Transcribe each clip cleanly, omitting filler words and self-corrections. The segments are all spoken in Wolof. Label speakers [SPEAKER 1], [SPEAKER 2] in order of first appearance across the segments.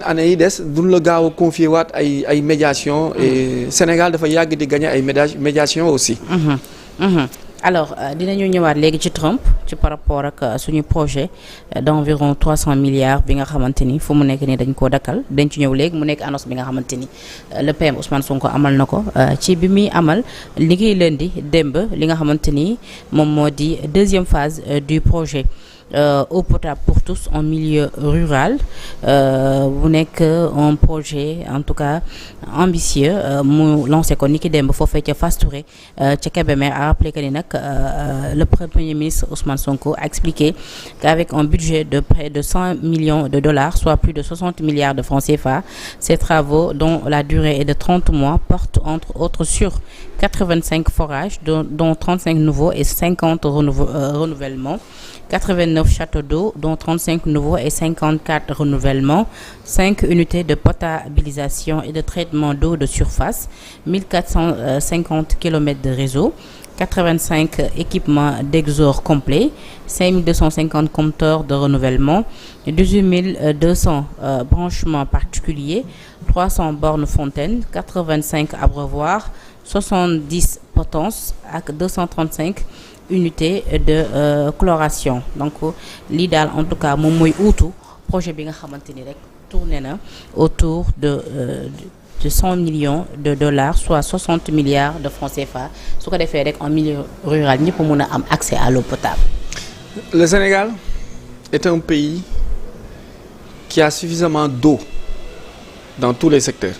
[SPEAKER 1] année yi des duñ la gaaw a confier waat ay médiation et Sénégal dafa yàgg di gagner ay médiation aussi.
[SPEAKER 2] Alors dinañu ñëwaat léegi ci Trump ci par rapport ak suñu projet d'environ 300 milliards bi nga xamante ni fu mu nekk nii dañ koo dakkal dañ ci ñëw léegi mu nekk annonce bi nga xamante ni le PM Ousmane Sonko amal na ko ci bi muy amal liggéey lundi démb li nga xamante ni moom moo di deuxième phase du projet. Eau potable pour tous en milieu rural bu nekk un projet en tout cas ambitieux mu lancé ko ni ki démb foofee ca Fass Touré ca Kébémer a rappelé que ni nag le premier ministre Ousmane Sonko a expliqué qu'avec un budget de près de 100 millions de dollars soit plus de 60 milliards de francs CFA, ces travaux dont la durée est de 30 mois portent entre autres sur 85 forages dont 35 nouveaux et 50 renouvellements, 89 châteaux d'eau dont 35 nouveaux et 54 renouvellements, 5 unités de potabilisation et de traitement d'eau de surface, 1450 km de réseau, 85 équipements d'exor complets, 5250 compteurs de renouvellement, 18200 branchements particuliers, 300 bornes fontaines, 85 abreuvoirs, 70 potences ak 235 unités de chloration. Donc lii daal en tout cas moom mooy uutu projet bi nga xamante ni rek tourné na autour de 100 millions de dollars soit 60 milliards de francs CFA su ko defee rek en milieu rural ñëpp mën a am accès à l'eau potable.
[SPEAKER 1] Le Sénégal est un pays qui a suffisamment d'eau dans tous les secteurs.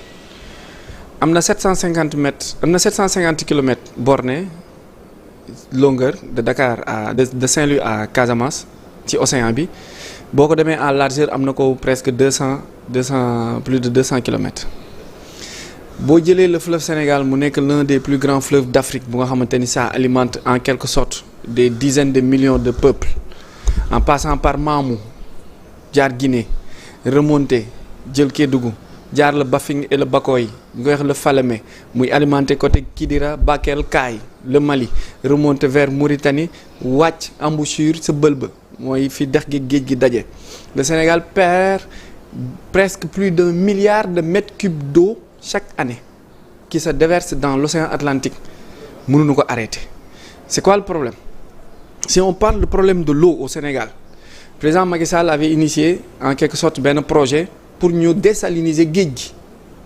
[SPEAKER 1] Am na 750 kilomètres bornés longueur de Dakar de Saint-Louis à Casamance ci océan bi boo ko demee en largeur am na ko presque plus de 200 kilomètres. Boo jëlee le fleuve Sénégal mu nekk l'un des plus grands fleuves d'Afrique bu nga xamante ni ça alimente en quelque sorte des dizaines de millions de peuples en passant par Mamou jaar Guinée remonté jël Kédougou jaar le Bafing et le Bakoy ñu koy wax le Falémé muy alimenté côté Kidira Bakel Kaay le Mali remonté vers Mauritanie wàcc embouchure sa bëlba mooy fi dex gi géej gi daje. Le Sénégal perd presque plus d'1 milliard de mètres cubes d'eau chaque année qui se déverse dans l'océan Atlantique. Mënuñu ko arrêter. C'est quoi le problème? Si on parle du problème de l'eau au Sénégal, le président Macky Sall avait initié en quelque sorte benn projet pour ñu désaliniser géej gi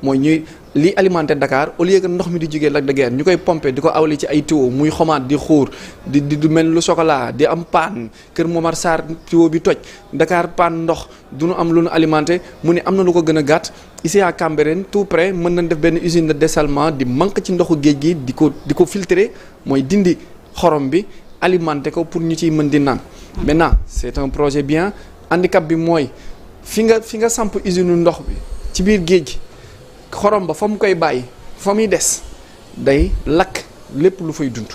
[SPEAKER 1] mooy ñuy li alimenter Dakar au lieu que ndox mi di jógee Lac de Guiers ñu koy pomper di ko awli ci ay tuyau muy xomaat di xuur di mel lu chocolat di am panne Kër Momar Sarr tuyau bi toj Dakar panne ndox du ñu am lu ñu alimenter mu ne am na lu ko gën a gàtt ici à Cambérène tout près mën nañ def benn usine de dessalement di manque ci ndoxu géej gi di ko filtrer mooy dindi xorom bi alimenter ko pour ñu ciy mën di naan. Maintenant c'est un projet bien handicap bi mooy fi nga samp usine ndox bi ci biir géej gi xorom ba fa mu koy bàyyi fa muy des day lakk lépp lu fay dund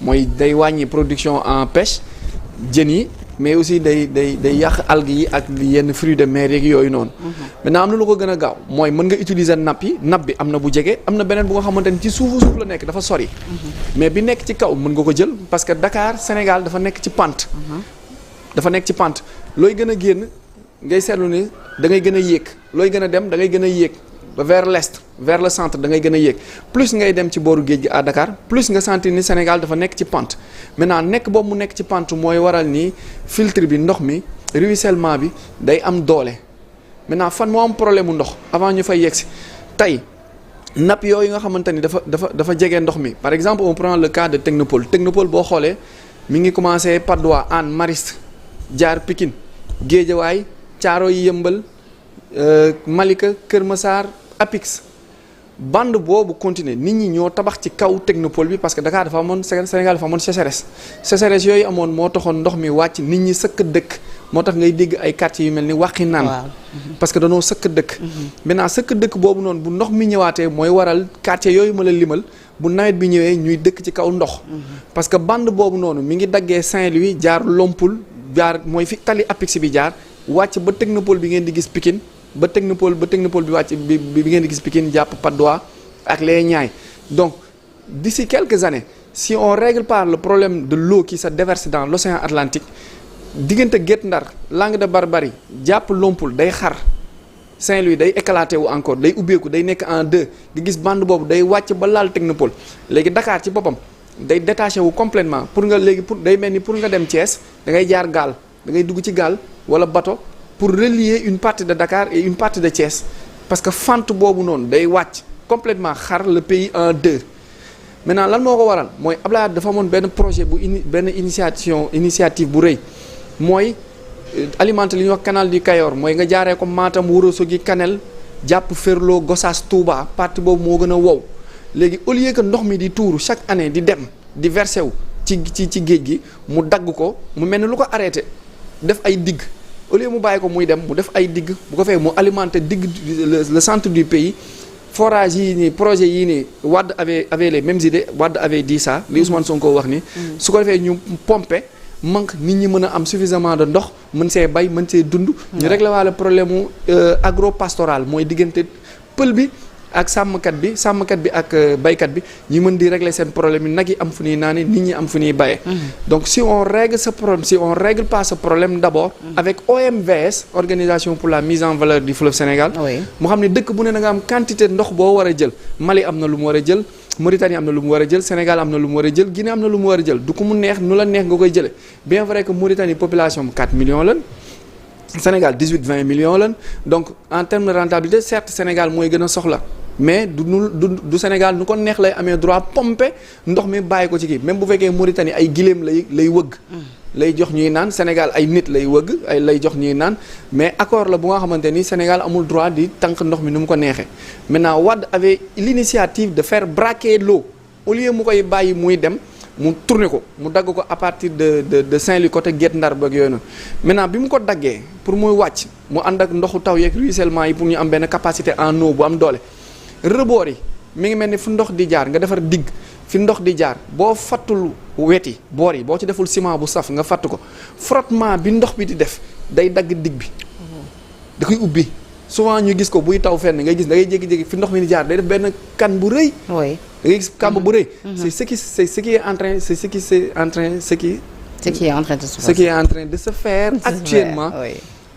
[SPEAKER 1] mooy day wàññi production en pêche jën yi mais aussi day yàq algues yi ak yenn fruits de mer yeeg yooyu noonu. Maintenant am na lu ko gën a gaaw mooy mën nga utiliser napp bi am na bu jege am na beneen bu nga xamante ni ci suuf la nekk dafa sori. mais bi nekk ci kaw mën nga ko jël parce que Dakar Sénégal dafa nekk ci pente. Looy gën a génn ngay seetlu ni da ngay gën a yéeg looy gën a dem da ngay gën a yéeg ba vers l'est vers le centre da ngay gën a yéeg plus ngay dem ci booru géej gi à Dakar plus nga sentir ni Sénégal dafa nekk ci pente. Maintenant nekk boobu mu nekk ci pente mooy waral ni filtre bi ndox mi ruissellement bi day am doole maintenant fan moo am problème mu ndox avant ñu fay yegsi tey napp yooyu nga xamante ni dafa jege ndox mi. Par exemple on prend le cas de Technopole boo xoolee mi ngi commencé Patte d'Oie Hann Mariste jaar Pikine Guédiawaye Thiaroye Yeumbeul Malika Kër Massar Apix bande boobu continuer nit ñi ñoo tabax ci kaw Technopole bi parce que Dakar dafa amoon Sénégal dafa amoon sécheresse yooyu amoon moo taxoon ndox mi wàcc nit ñi sëkk dëkk moo tax ngay dégg ay quartiers yu mel ni waxi naan parce que danoo sëkk dëkk. Maintenant sëkk dëkk boobu noonu bu ndox mi ñëwaatee mooy waral quartiers yooyu ma la limal bu nawet bi ñëwee ñuy dëkk ci kaw ndox. parce que bande boobu noonu mi ngi daggee Saint-Louis jaar Lompoul jaar mooy fi tali Apix bi jaar wàcc ba Technopole bi ngeen di gis Pikine ba Technopole bi wàcc bi ngeen di gis Pikine jàpp Patte d'Oie ak les Niayes. Donc d'ici quelques années si on règle pas le problème de l'eau qui se déverse dans l'océan Atlantique diggante Guet Ndar Langue de Barbarie jàpp Lompoul day xar Saint-Louis day éclaté wu encore day ubbeeku day nekk en deux nga gis bande boobu day wàcc ba laal technopole léegi Dakar ci boppam day détaché wu complètement pour nga léegi pour day mel ni pour nga dem Thiès da ngay jaar gaal da ngay dugg ci gaal wala bateau pour relier une partie de Dakar et une partie de Thiès parce que fente boobu noonu day wàcc complètement xar le pays en deux. Maintenant lan moo ko waral mooy Abdoulaye dafa amoon benn projet bu benn initiative bu rëy mooy alimenter li ñuy wax canal du Cayor mooy nga jaaree ko Matam Ourossogui Kanel jàpp Ferlo Gossas Touba partie boobu moo gën a wow léegi au lieu que ndox mi di tuuru chaque année di dem di versé wu ci géej gi mu dagg ko mu mel ni lu ko arrêté def ay digg au lieu mu bàyyi ko muy dem mu def ay digg bu ko fee mu alimenter digg le centre du pays. Forage yii nii projet yii nii Wade avait les mêmes idées Wade avait dit ça li Ousmane Sonko wax ni su ko defee ñu pomper manque nit ñi mën a am suffisamment de ndox mën see bay mën see dund ñu régler waale problème mu agro-pastoral mooy diggante pël bi ak sàmmkat bi ak baykat bi ñu mën di régler seen problème yi nag yi am fu ñuy naane nit ñi am fu ñuy bayee donc si on règle ce problème si on règle pas ce problème d'abord avec OMVS organisation pour la mise en valeur du fleuve Sénégal mu xam ne dëkk bu ne da nga am quantité ndox boo war a jël Mali am na lu mu war a jël Mauritanie am na lu mu war a jël Sénégal am na lu mu war a jël Guinée am na lu mu war a jël du ko mu neex nu la neex nga koy jële bien vrai que Mauritanie population 4 millions lan Sénégal 18-20 millions lan donc en termes de rentabilité certes Sénégal mooy gën a soxla mais du Sénégal nu ko neex lay amee droit pomper ndox mi bàyyi ko ci kii même bu fekkee Mauritanie ay giléem lay wëgg lay jox ñuy naan Sénégal ay nit lay wëgg ay lay jox ñuy naan mais accord la bu nga xamante ni Sénégal amul droit di tànk ndox mi nu mu ko neexee maintenant Wade avait l'initiative de faire braquer l'eau au lieu mu koy bàyyi muy dem mu tourner ko mu dagg ko à partir de Saint-Louis côté Guet Ndar ba yooyu noonu maintenant bi mu ko daggee pour muy wàcc mu ànd ak ndoxu taw yeeg ruissellement yi pour ñu am benn capacité en eau bu am doole reboor yi mi ngi mel ni fu ndox di jaar nga defar digg fi ndox di jaar boo fattul weti boor yi boo ci deful ciment bu saf nga fatt ko frottement bi ndox bi di def day dagg digg bi da koy ubbi souvent ñu gis ko buy taw fenn ngay gis da ngay jékki-jékki fi ndox mi di jaar day def benn kan bu rëy da ngay gis kàmb bu rëy c'est ce qui est en train de se faire actuellement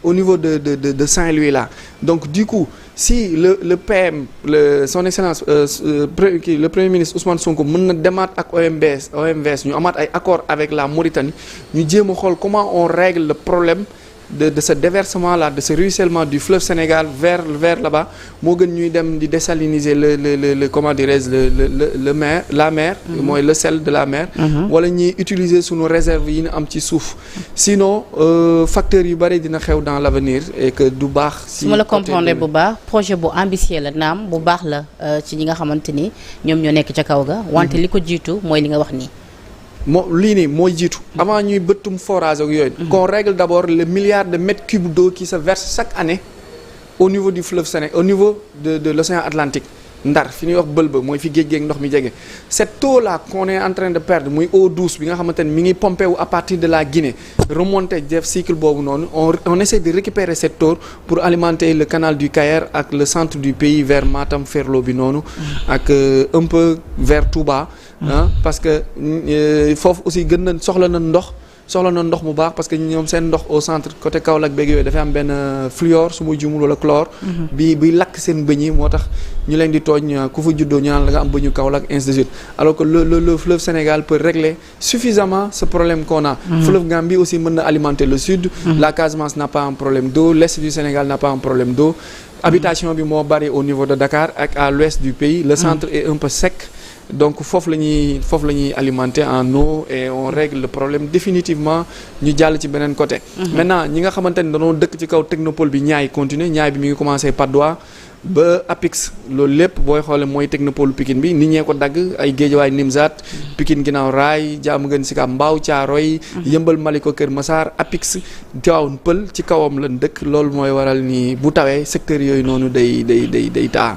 [SPEAKER 1] au niveau de Saint-Louis là donc du coup si le PM son excellence le premier ministre Ousmane Sonko mën na demaat ak OMVS ñu amaat ay accord avec la Mauritanie ñu jéem a xool comment on règle le problème de ce déversement là de ce ruissellement du fleuve Sénégal vers là-bas moo gën ñuy dem di désaliniser le comment dirais-je la mer mooy le sel de la mer wala ñuy utiliser sunu réserve yi ñu am ci suuf sinon facteurs yu bari dina xew dans l'avenir et que du baax si
[SPEAKER 2] su ma la comprendre bu baax projet bu ambitieux la naam bu baax la ci ñi nga xamante ni ñoom ñoo nekk ca kaw ga wante li ko jiitu mooy li nga wax nii
[SPEAKER 1] lii nii mooy jiitu avant ñuy bëttum forage ak yooyu qu'on règle d'abord le milliard de mètres cubes d'eau qui se verse chaque année au niveau du fleuve Sénégal au niveau de l'océan Atlantique Ndar fi ñuy wax bëlba mooy fi géej géej ndox mi jege cette eau là qu'on est en train de perdre muy eau douce bi nga xamante ne mi ngi pompé wu à partir de la Guinée remonter def cycle boobu noonu on essaie de récupérer cette eau pour alimenter le canal du Caire ak le centre du pays vers Matam Ferlo bi noonu ak un peu vers Touba parce que foofu aussi gën na soxla na ndox mu baax parce que ñoom seen ndox au centre côté Kaolack beeg yooyu dafay am benn fluor su ma jumul wala chlore bi lakk seen bëñ yi moo tax ñu leen di tooñ ku fa juddoo ñu naan la nga am bëñu Kaolack ainsi de suite alors que le fleuve Sénégal peut régler suffisamment ce problème qu'on a fleuve Gambie aussi mën na alimenter le sud la Casamance n'a pas un problème d'eau l'est du Sénégal n'a pas un problème d'eau habitation bi moo bari au niveau de Dakar ak à l'ouest du pays le centre est un peu sec donc foofu la ñuy alimenter en eau et on règle le problème définitivement ñu jàll ci beneen côté maintenant ñi nga xamante ne dañoo dëkk ci kaw technopole bi ñaay continuer ñaay bi mi ngi commencé Patte d'Oie ba Apix loolu lépp booy xoole mooy technopole Pikine bi nit ñee ko dagg ay Guédiawaye Nimzatt Pikine ginnaaw raay Diamaguène Sicap Mbao Thiaroye Yëmbal Malika Kër Massar Apix Tivaouane Peulh ci kawam lan dëkk loolu mooy waral ni bu tawee secteur yooyu noonu day taa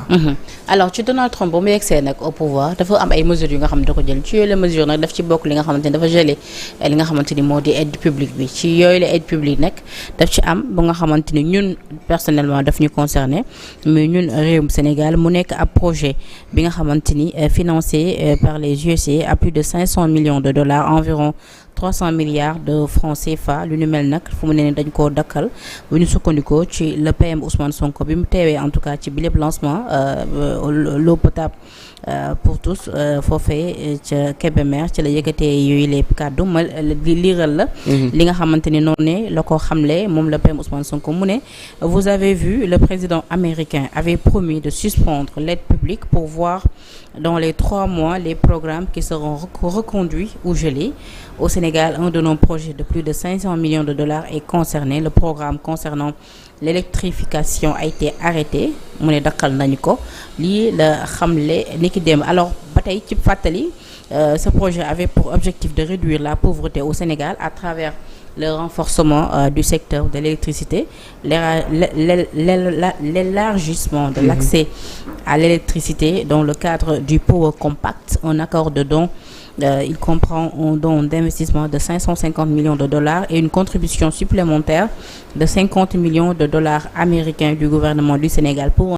[SPEAKER 2] alors ci Donald Trump ba mu yegsee nag au pouvoir dafa am ay mesures yu nga xam ne da ko jël ci yooyu la mesure nag daf ci bokk li nga xamante ni dafa gelé li nga xamante ni moo di aide publique bi ci yooyu la aide publique nag daf ci am ba nga xamante ni ñun personnellement daf ñu concerné mais ñun réewum Sénégal mu nekk ab projet bi nga xamante ni financé par les USA à plus de 500 millions de dollars environ 300 milliards de francs CFA lu ñu mel nag fu mu ne ni dañ koo dakkal bu ñu sukkandikoo ci le PM Ousmane Sonko bi mu teewee en tout cas ci bilépp lancement l'eau potable pour tous foofee ca Kébémer ci la yëkkatee yooyu les kàddu ma di liiral la li nga xamante ni noonu ne la ko xamle moom le PM Ousmane Sonko mu ne vous avez vu le président américain avait promis de suspendre l'aide publique pour voir dans les 3 mois les programmes qui seront reconduits ou gelés. Au Sénégal, un de nos projets de plus de 500 millions de dollars est concerné. Le programme concernant l'électrification a été arrêté mu ne dakkal nañu ko lii la xamle ni ki dem. Alors ba tey ci fàttali ce projet avait pour objectif de réduire la pauvreté au Sénégal à travers le renforcement du secteur de l'électricité, l'élargissement de l'accès à l'électricité dans le cadre du Power Compact, un accord de don. Il comprend un don d'investissement de 550 millions de dollars et une contribution supplémentaire de 50 millions de dollars américains du gouvernement du Sénégal pour